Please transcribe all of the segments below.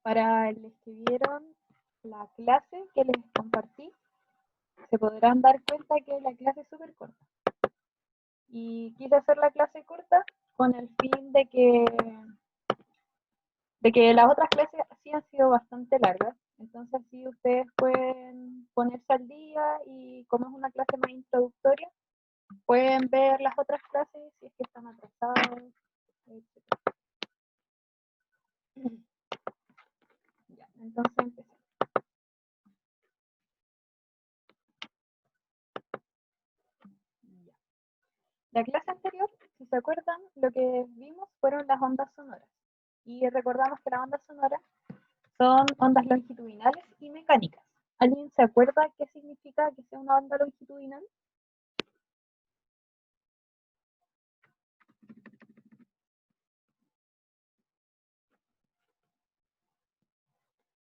Para los que vieron la clase que les compartí, se podrán dar cuenta que la clase es súper corta. Y quise hacer la clase corta con el fin de que las otras clases sí han sido bastante largas. Entonces así ustedes pueden ponerse al día y como es una clase más introductoria, pueden ver las otras clases si es que están atrasados, etc. Ya, entonces empecemos. Ya. La clase anterior, si se acuerdan, lo que vimos fueron las ondas sonoras. Y recordamos que las ondas sonoras son ondas longitudinales y mecánicas. ¿Alguien se acuerda qué significa que sea una onda longitudinal?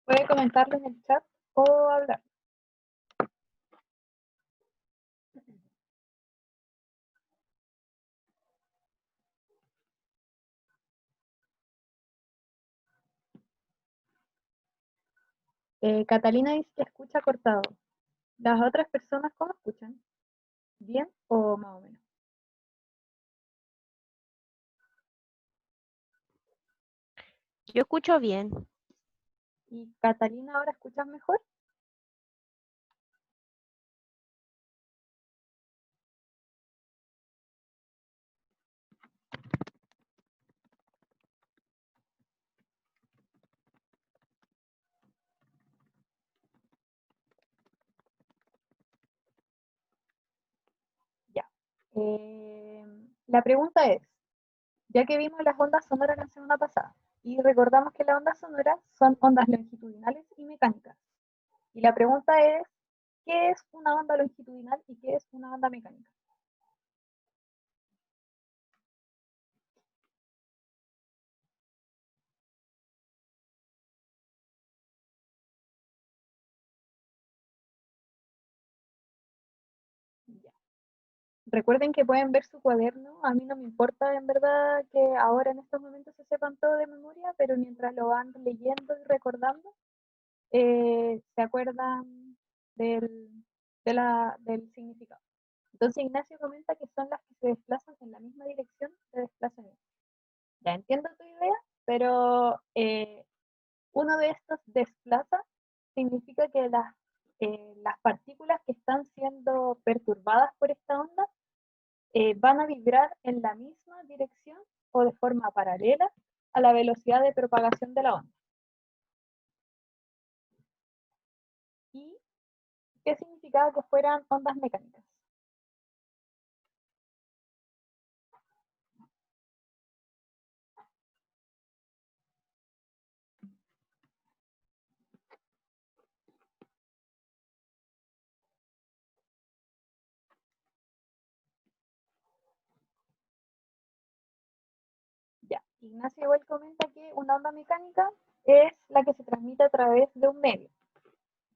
Puede comentarlo en el chat o hablar. Catalina dice que escucha cortado. ¿Las otras personas cómo escuchan? ¿Bien o más o menos? Yo escucho bien. ¿Y Catalina ahora escuchas mejor? Ya. La pregunta es, ya que vimos las ondas sonoras la semana pasada, y recordamos que las ondas sonoras son ondas longitudinales y mecánicas. Y la pregunta es, ¿qué es una onda longitudinal y qué es una onda mecánica? Ya. Recuerden que pueden ver su cuaderno, a mí no me importa en verdad que ahora en estos momentos se sepan todo de memoria, pero mientras lo van leyendo y recordando, se acuerdan del, del significado. Entonces Ignacio comenta que son las que se desplazan en la misma dirección de desplazamiento. Ya entiendo tu idea, pero uno de estos desplaza significa que las partículas que están siendo perturbadas por esta onda van a vibrar en la misma dirección o de forma paralela a la velocidad de propagación de la onda. ¿Y qué significaba que fueran ondas mecánicas? Ya, Ignacio igual comenta que una onda mecánica es la que se transmite a través de un medio.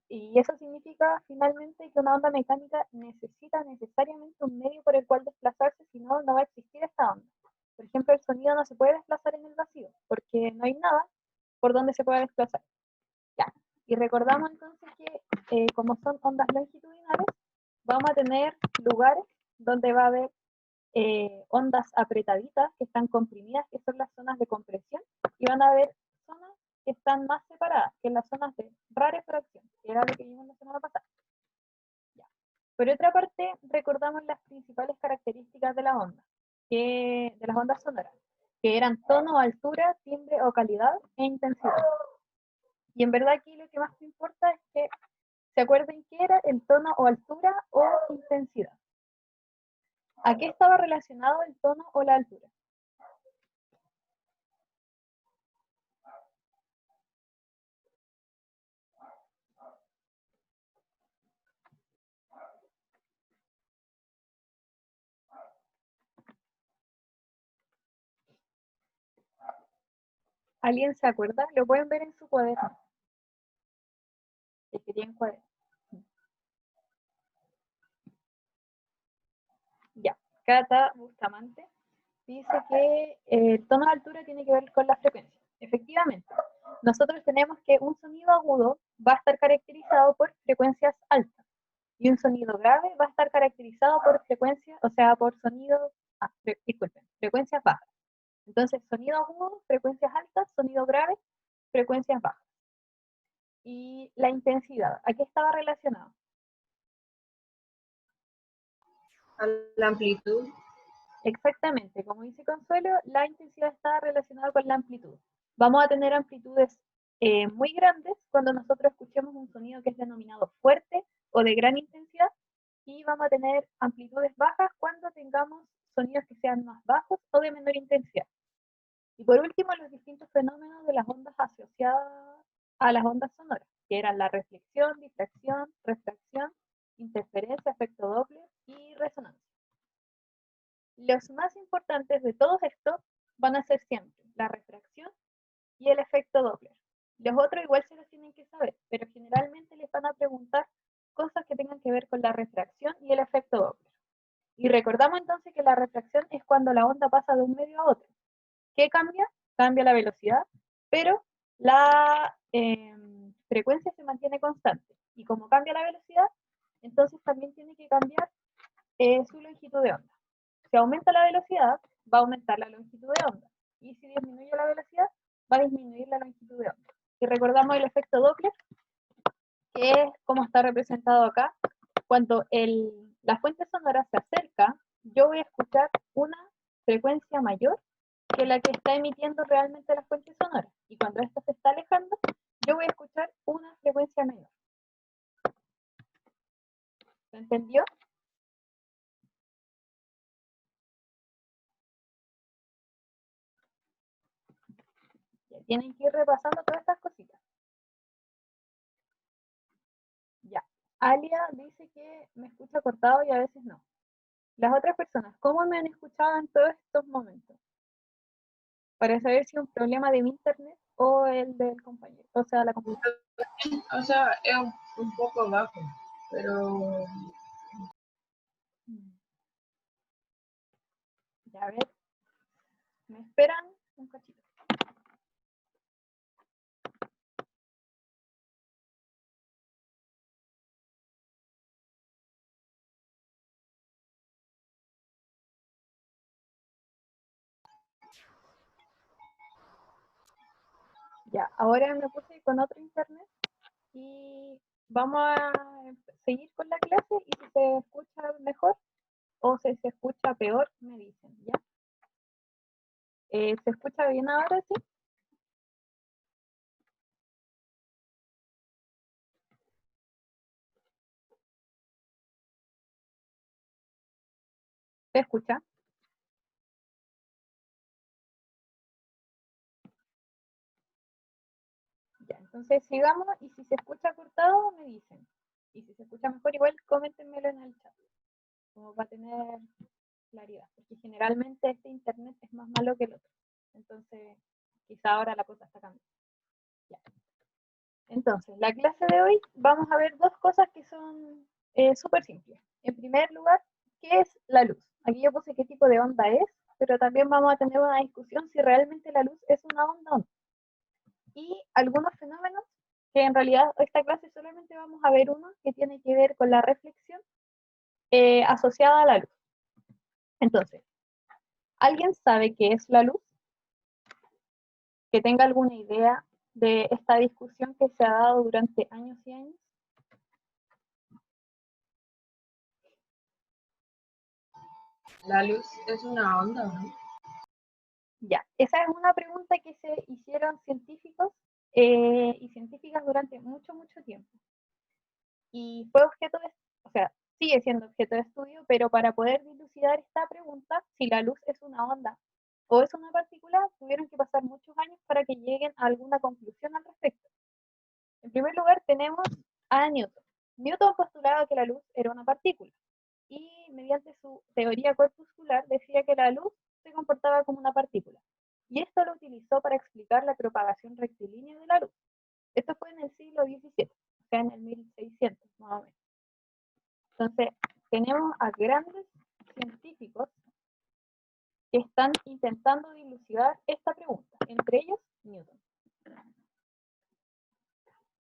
Y eso significa finalmente que una onda mecánica necesita necesariamente un medio por el cual desplazarse, si no, no va a existir esta onda. Por ejemplo, el sonido no se puede desplazar en el vacío, porque no hay nada por donde se pueda desplazar. Ya. Y recordamos entonces que como son ondas longitudinales, vamos a tener lugares donde va a haber ondas apretaditas que están comprimidas, que son las zonas de compresión, y van a haber zonas que están más separadas, que son las zonas de rarefracción, que era lo que vimos la semana pasada. Ya. Por otra parte, recordamos las principales características de la onda, de las ondas sonoras, que eran tono, altura, timbre o calidad e intensidad. Y en verdad aquí lo que más me importa es que se acuerden qué era el tono o altura o intensidad. ¿A qué estaba relacionado el tono o la altura? ¿Alguien se acuerda? Lo pueden ver en su cuaderno. El que tiene cuaderno. Ya. Cata Bustamante dice que el tono de altura tiene que ver con la frecuencia. Efectivamente, nosotros tenemos que un sonido agudo va a estar caracterizado por frecuencias altas y un sonido grave va a estar caracterizado por frecuencias, o sea, por sonidos, disculpen, frecuencias bajas. Entonces, sonido agudo, frecuencias altas, sonido grave, frecuencias bajas. Y la intensidad, ¿a qué estaba relacionado? A la amplitud. Exactamente, como dice Consuelo, la intensidad está relacionada con la amplitud. Vamos a tener amplitudes muy grandes cuando nosotros escuchemos un sonido que es denominado fuerte o de gran intensidad, y vamos a tener amplitudes bajas cuando tengamos sonidos que sean más bajos o de menor intensidad. Y por último, los distintos fenómenos de las ondas asociadas a las ondas sonoras, que eran la reflexión, difracción, refracción, interferencia, efecto Doppler y resonancia. Los más importantes de todos estos van a ser siempre la refracción y el efecto Doppler. Los otros igual se los tienen que saber, pero generalmente les van a preguntar cosas que tengan que ver con la refracción y el efecto Doppler. Y recordamos entonces que la refracción es cuando la onda pasa de un medio a otro. ¿Qué cambia? Cambia la velocidad, pero la frecuencia se mantiene constante. Y como cambia la velocidad, entonces también tiene que cambiar su longitud de onda. Si aumenta la velocidad, va a aumentar la longitud de onda. Y si disminuye la velocidad, va a disminuir la longitud de onda. Y recordamos el efecto Doppler, que es como está representado acá. Cuando la fuente sonora se acerca, yo voy a escuchar una frecuencia mayor que la que está emitiendo realmente la fuente sonora. Y cuando esta se está alejando, yo voy a escuchar una frecuencia menor. ¿Se entendió? Ya, tienen que ir repasando todas estas cositas. Ya. Alia dice que me escucha cortado y a veces no. Las otras personas, ¿cómo me han escuchado en todos estos momentos? Para saber si es un problema de mi internet o el del compañero, o sea, la computadora. O sea, es un poco bajo, pero Ya, a ver, me esperan un cachito. Ya, ahora me puse con otro internet y vamos a seguir con la clase, y si se escucha mejor o si se escucha peor, me dicen, ¿ya? ¿Se escucha bien ahora, sí? ¿Se escucha? Ya, entonces sigamos, y si se escucha cortado, me dicen. Y si se escucha mejor, igual coméntenmelo en el chat, como para tener claridad, porque generalmente este internet es más malo que el otro. Entonces, quizá ahora la cosa está cambiando. Ya. Entonces, la clase de hoy vamos a ver dos cosas que son súper simples. En primer lugar, ¿qué es la luz? Aquí yo puse qué tipo de onda es, pero también vamos a tener una discusión si realmente la luz es una onda o no. Y algunos fenómenos que en realidad esta clase solamente vamos a ver uno que tiene que ver con la reflexión asociada a la luz. Entonces, ¿alguien sabe qué es la luz? ¿Que tenga alguna idea de esta discusión que se ha dado durante años y años? la luz es una onda, ¿no? Ya, esa es una pregunta que se hicieron científicos y científicas durante mucho, mucho tiempo. Y fue objeto de, o sea, sigue siendo objeto de estudio, pero para poder dilucidar esta pregunta, si la luz es una onda o es una partícula, tuvieron que pasar muchos años para que lleguen a alguna conclusión al respecto. En primer lugar, tenemos a Newton. Newton postulaba que la luz era una partícula, y mediante su teoría corpuscular decía que la luz se comportaba como una partícula. Y esto lo utilizó para explicar la propagación rectilínea de la luz. Esto fue en el siglo XVII, o sea, en el 1600, más o menos. Entonces, tenemos a grandes científicos que están intentando dilucidar esta pregunta, entre ellos Newton.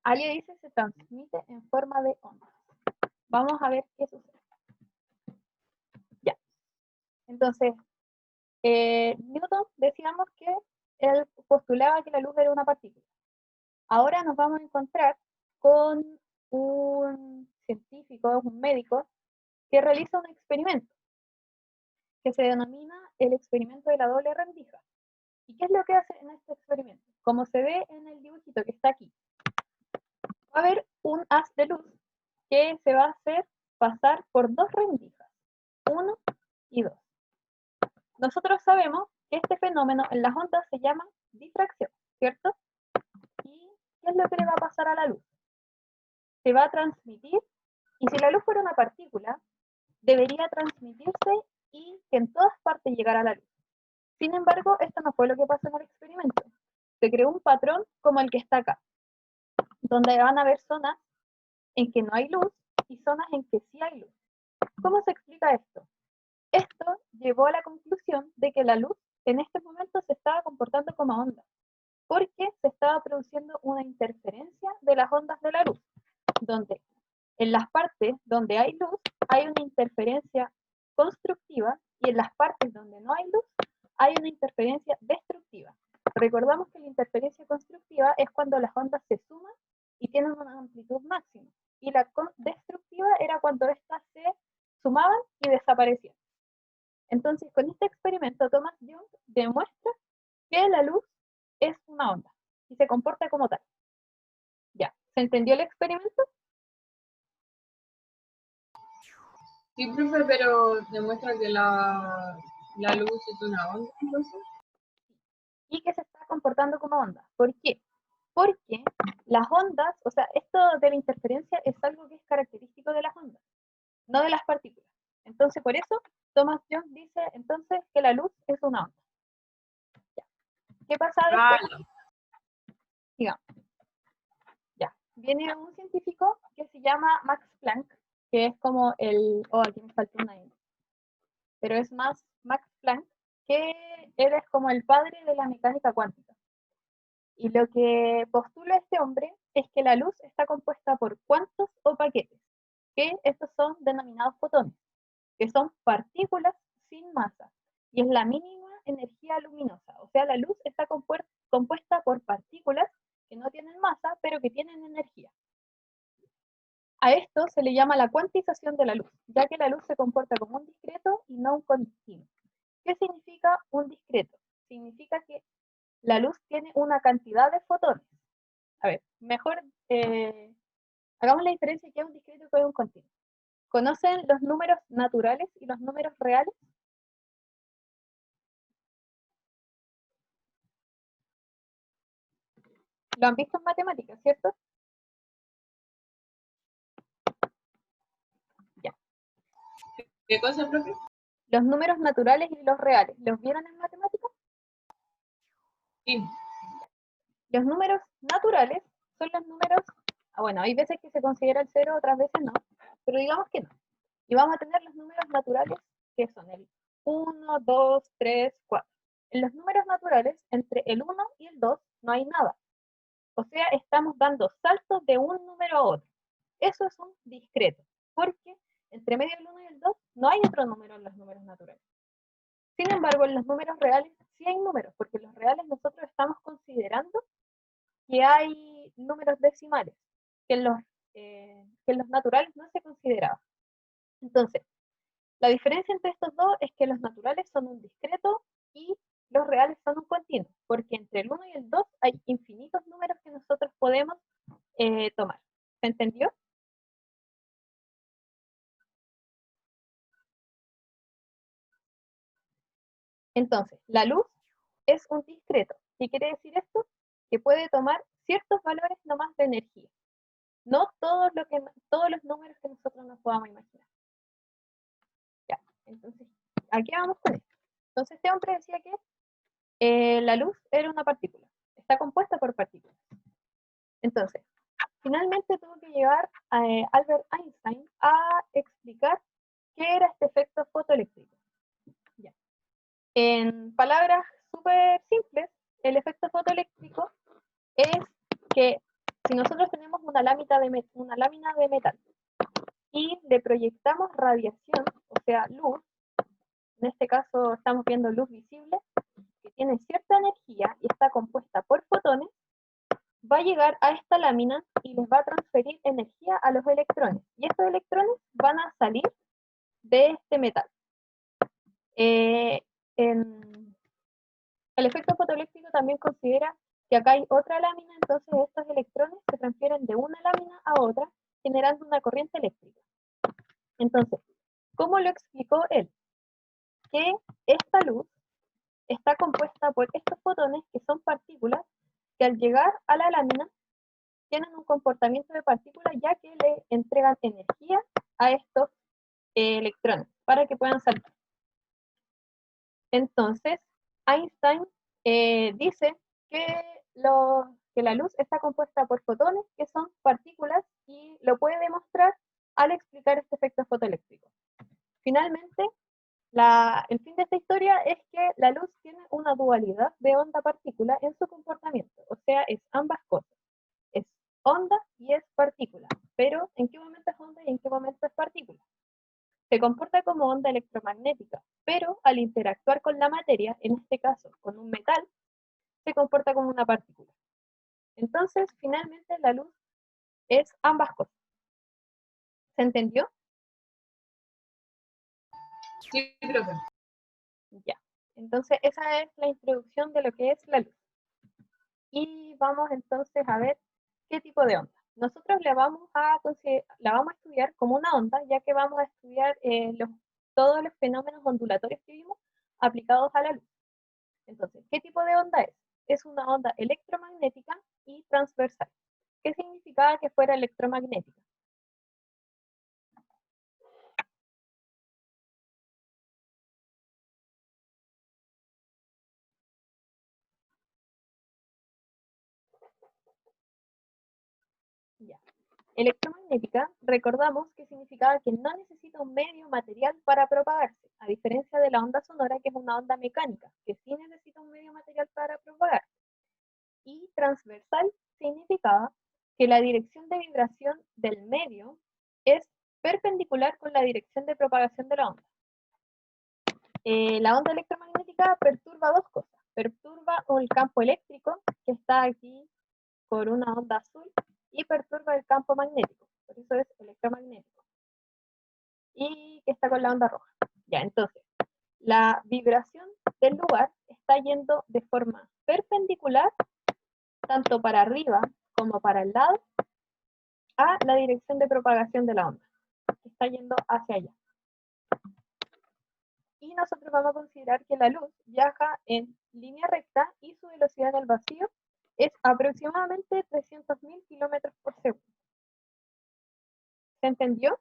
Alia dice se transmite en forma de ondas. Vamos a ver qué sucede. Ya. Entonces, Newton decíamos que él postulaba que la luz era una partícula. Ahora nos vamos a encontrar con un científico, un médico, que realiza un experimento que se denomina el experimento de la doble rendija. ¿Y qué es lo que hace en este experimento? Como se ve en el dibujito que está aquí, va a haber un haz de luz que se va a hacer pasar por dos rendijas, 1 y 2. Nosotros sabemos que este fenómeno en las ondas se llama difracción, ¿cierto? ¿Y qué es lo que le va a pasar a la luz? Se va a transmitir, y si la luz fuera una partícula, debería transmitirse y que en todas partes llegara la luz. Sin embargo, esto no fue lo que pasó en el experimento. Se creó un patrón como el que está acá, donde van a haber zonas en que no hay luz y zonas en que sí hay luz. ¿Cómo se explica esto? Esto llevó a la conclusión de que la luz en este momento se estaba comportando como onda, porque se estaba produciendo una interferencia de las ondas de la luz, donde en las partes donde hay luz hay una interferencia constructiva y en las partes donde no hay luz hay una interferencia destructiva. Recordamos que la interferencia constructiva es cuando las ondas se suman y tienen una amplitud máxima, y la destructiva era cuando éstas se sumaban y desaparecían. Entonces, con este experimento, Thomas Young demuestra que la luz es una onda y se comporta como tal. ¿Ya? ¿Se entendió el experimento? Sí, profe, pero demuestra que la luz es una onda, entonces. Y que se está comportando como onda. ¿Por qué? Porque las ondas, o sea, esto de la interferencia es algo que es característico de las ondas, no de las partículas. Entonces, por eso, Thomas Young dice entonces que la luz es una onda. Ya. ¿Qué pasa después? Digamos. Ya. Viene un científico que se llama Max Planck, que es como el... Oh, aquí me falta una N. Pero es más Max Planck, que él es como el padre de la mecánica cuántica. Y lo que postula este hombre es que la luz está compuesta por cuantos o paquetes, que estos son denominados fotones, que son partículas sin masa, y es la mínima energía luminosa. O sea, la luz está compuesta por partículas que no tienen masa, pero que tienen energía. A esto se le llama la cuantización de la luz, ya que la luz se comporta como un discreto y no un continuo. ¿Qué significa un discreto? Significa que la luz tiene una cantidad de fotones. A ver, mejor hagamos la diferencia que es un discreto y que es un continuo. ¿Conocen los números naturales y los números reales? Lo han visto en matemáticas, ¿cierto? Ya. ¿Qué cosa, profe? Los números naturales y los reales, ¿los vieron en matemáticas? Sí. Los números naturales son los números, bueno, hay veces que se considera el 0, otras veces no, pero digamos que no. Y vamos a tener los números naturales, que son el 1, 2, 3, 4. En los números naturales, entre el 1 y el 2 no hay nada. O sea, estamos dando saltos de un número a otro. Eso es un discreto, porque entre medio del 1 y el 2 no hay otro número en los números naturales. Sin embargo, en los números reales sí hay números, porque en los reales nosotros estamos considerando que hay números decimales, que en los naturales no se consideraba. Entonces, la diferencia entre estos dos es que los naturales son un discreto y los reales son un continuo, porque entre el 1 y el 2 hay infinitos números que nosotros podemos tomar. ¿Se entendió? Entonces, la luz es un discreto. ¿Qué quiere decir esto? Que puede tomar ciertos valores nomás de energía, no todos los números que nosotros nos podamos imaginar. Ya, entonces, ¿a qué vamos con esto? Entonces, este hombre decía que la luz era una partícula, está compuesta por partículas. Entonces, finalmente tuvo que llevar a Albert Einstein a explicar qué era este efecto fotoeléctrico. Ya. En palabras súper simples, el efecto fotoeléctrico es que si nosotros tenemos una lámina de metal y le proyectamos radiación, o sea, luz, en este caso estamos viendo luz visible, que tiene cierta energía y está compuesta por fotones, va a llegar a esta lámina y les va a transferir energía a los electrones. Y estos electrones van a salir de este metal. El efecto fotoeléctrico también considera que acá hay otra lámina, entonces estos electrones se transfieren de una lámina a otra, generando una corriente eléctrica. Entonces, ¿cómo lo explicó él? Que esta luz está compuesta por estos fotones, que son partículas, que al llegar a la lámina tienen un comportamiento de partículas, ya que le entregan energía a estos electrones para que puedan saltar. Entonces, Einstein dice que la luz está compuesta por fotones, que son partículas, y lo puede demostrar al explicar este efecto fotoeléctrico. Finalmente, el fin de esta historia es que la luz tiene una dualidad de onda-partícula en su comportamiento, o sea, es ambas cosas. Es onda y es partícula, pero ¿en qué momento es onda y en qué momento es partícula? Se comporta como onda electromagnética, pero al interactuar con la materia, en este caso con un metal, se comporta como una partícula. Entonces, finalmente, la luz es ambas cosas. ¿Se entendió? Sí, profe. Ya. Entonces, esa es la introducción de lo que es la luz. Y vamos entonces a ver qué tipo de onda. Nosotros la vamos a estudiar como una onda, ya que vamos a estudiar todos los fenómenos ondulatorios que vimos aplicados a la luz. Entonces, ¿qué tipo de onda es? Es una onda electromagnética y transversal. ¿Qué significaba que fuera electromagnética? Ya. Electromagnética, recordamos que significaba que no necesita un medio material para propagarse, a diferencia de la onda sonora, que es una onda mecánica, que sí necesita un medio material para propagarse. Y transversal significaba que la dirección de vibración del medio es perpendicular con la dirección de propagación de la onda. La onda electromagnética perturba dos cosas. Perturba el campo eléctrico, que está aquí por una onda azul, y perturba el campo magnético, por eso es electromagnético. Y que está con la onda roja. Ya, entonces, la vibración del lugar está yendo de forma perpendicular, tanto para arriba como para el lado, a la dirección de propagación de la onda, que está yendo hacia allá. Y nosotros vamos a considerar que la luz viaja en línea recta y su velocidad en el vacío es aproximadamente 300.000 kilómetros por segundo. ¿Se entendió?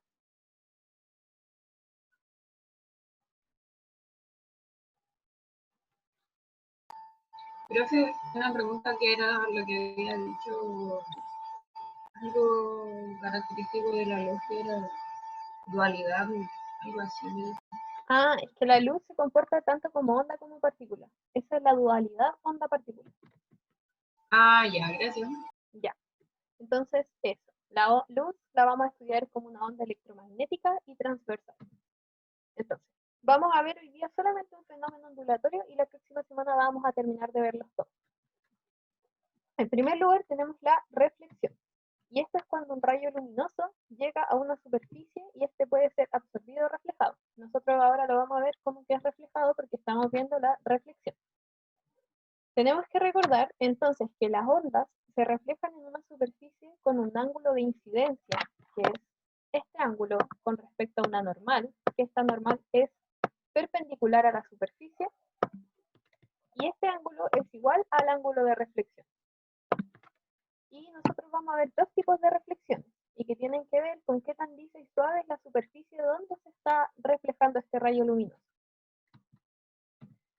Profe, una pregunta que era lo que había dicho, algo característico de la luz, que era dualidad, algo así. Ah, es que la luz se comporta tanto como onda como partícula. Esa es la dualidad onda-partícula. Ah, ya, gracias. Ya. Entonces, eso. La luz la vamos a estudiar como una onda electromagnética y transversal. Entonces, vamos a ver hoy día solamente un fenómeno ondulatorio y la próxima semana vamos a terminar de verlos todos. En primer lugar, tenemos la reflexión. Y esto es cuando un rayo luminoso llega a una superficie y este puede ser absorbido o reflejado. Nosotros ahora lo vamos a ver como que es reflejado porque estamos viendo la reflexión. Tenemos que recordar entonces que las ondas se reflejan en una superficie con un ángulo de incidencia, que es este ángulo con respecto a una normal, que esta normal es perpendicular a la superficie, y este ángulo es igual al ángulo de reflexión. Y nosotros vamos a ver dos tipos de reflexiones, y que tienen que ver con qué tan lisa y suave es la superficie donde se está reflejando este rayo luminoso.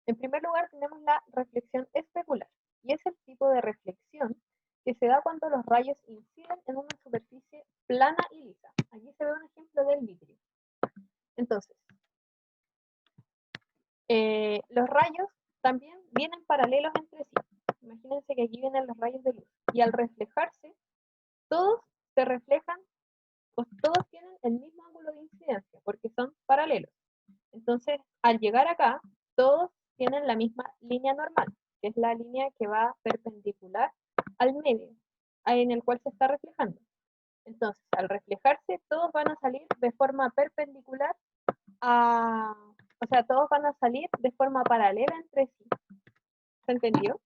En primer lugar tenemos la reflexión especular, y es el tipo de reflexión que se da cuando los rayos inciden en una superficie plana y lisa. Aquí se ve un ejemplo del vitrio. Entonces, los rayos también vienen paralelos entre sí. Imagínense que aquí vienen los rayos de luz, y al reflejarse todos se reflejan, o todos tienen el mismo ángulo de incidencia, porque son paralelos. Entonces, al llegar acá, todos tienen la misma línea normal, que es la línea que va perpendicular al medio, en el cual se está reflejando. Entonces, al reflejarse, todos van a salir de forma perpendicular o sea, todos van a salir de forma paralela entre sí. ¿Se entendió?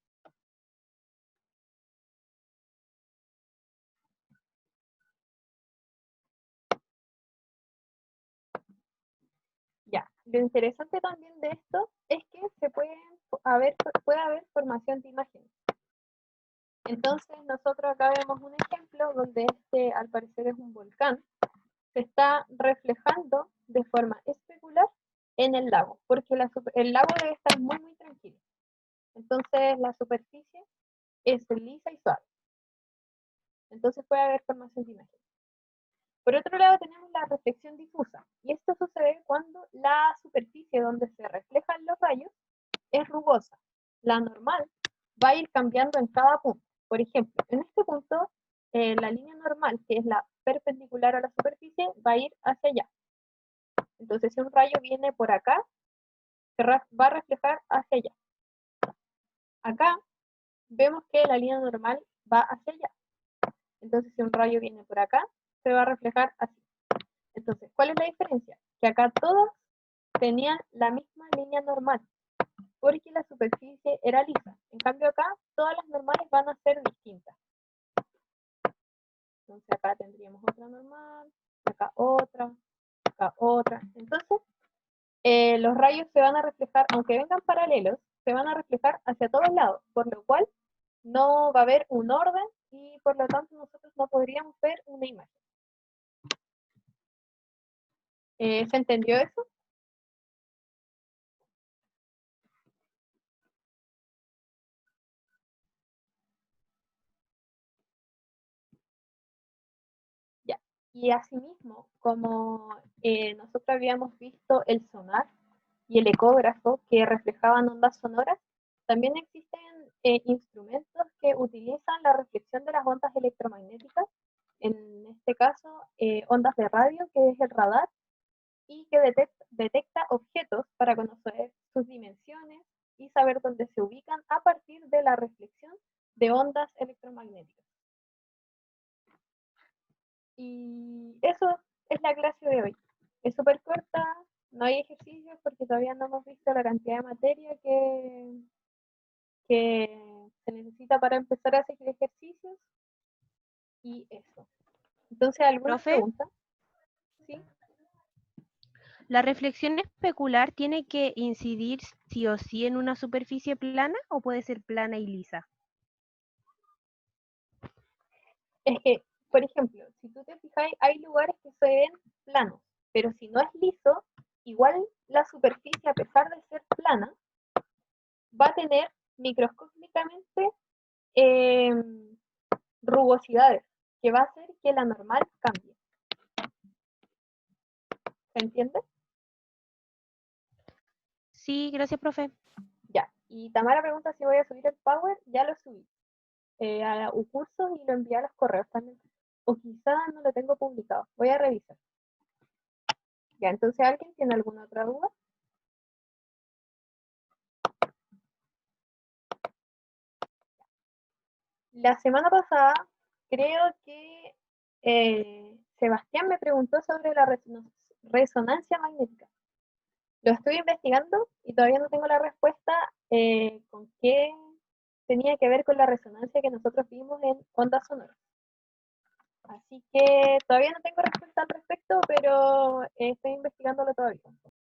Ya. Lo interesante también de esto es que puede haber formación de imágenes. Entonces, nosotros acá vemos un ejemplo donde este, al parecer, es un volcán. Se está reflejando de forma especular en el lago, porque el lago debe estar muy, muy tranquilo. Entonces, la superficie es lisa y suave. Entonces, puede haber formación de imágenes. Por otro lado, tenemos la reflexión difusa, y esto sucede cuando la superficie donde se reflejan los rayos es rugosa. La normal va a ir cambiando en cada punto. Por ejemplo, en este punto, la línea normal, que es la perpendicular a la superficie, va a ir hacia allá. Entonces, si un rayo viene por acá, se va a reflejar hacia allá. Acá vemos que la línea normal va hacia allá. Entonces, si un rayo viene por acá, se va a reflejar así. Entonces, ¿cuál es la diferencia? Que acá todos tenían la misma línea normal, porque la superficie era lisa. En cambio acá, todas las normales van a ser distintas. Entonces acá tendríamos otra normal, acá otra, acá otra. Entonces, los rayos se van a reflejar, aunque vengan paralelos, se van a reflejar hacia todos lados, por lo cual no va a haber un orden y por lo tanto nosotros no podríamos ver una imagen. ¿Se entendió eso? Ya. Y asimismo, como nosotros habíamos visto el sonar y el ecógrafo que reflejaban ondas sonoras, también existen instrumentos que utilizan la reflexión de las ondas electromagnéticas, en este caso ondas de radio, que es el radar, y que detecta objetos para conocer sus dimensiones y saber dónde se ubican a partir de la reflexión de ondas electromagnéticas. Y eso es la clase de hoy. Es súper corta, no hay ejercicios porque todavía no hemos visto la cantidad de materia que se necesita para empezar a hacer ejercicios. Y eso. Entonces, ¿alguna Profe, pregunta? ¿Sí? ¿la reflexión especular tiene que incidir sí o sí en una superficie plana o puede ser plana y lisa? Es que, por ejemplo, si tú te fijas, hay lugares que se ven planos, pero si no es liso, igual la superficie, a pesar de ser plana, va a tener microscópicamente eh, rugosidades, que va a hacer que la normal cambie. ¿Se entiende? Sí, gracias, profe. Ya. Y Tamara pregunta si voy a subir el Power. Ya lo subí a cursos y lo envié a los correos también. O quizás no lo tengo publicado. Voy a revisar. Ya, entonces, ¿alguien tiene alguna otra duda? La semana pasada, creo que Sebastián me preguntó sobre la resonancia magnética. Lo estoy investigando y todavía no tengo la respuesta con qué tenía que ver con la resonancia que nosotros vimos en ondas sonoras. Así que todavía no tengo respuesta al respecto, pero estoy investigándolo todavía.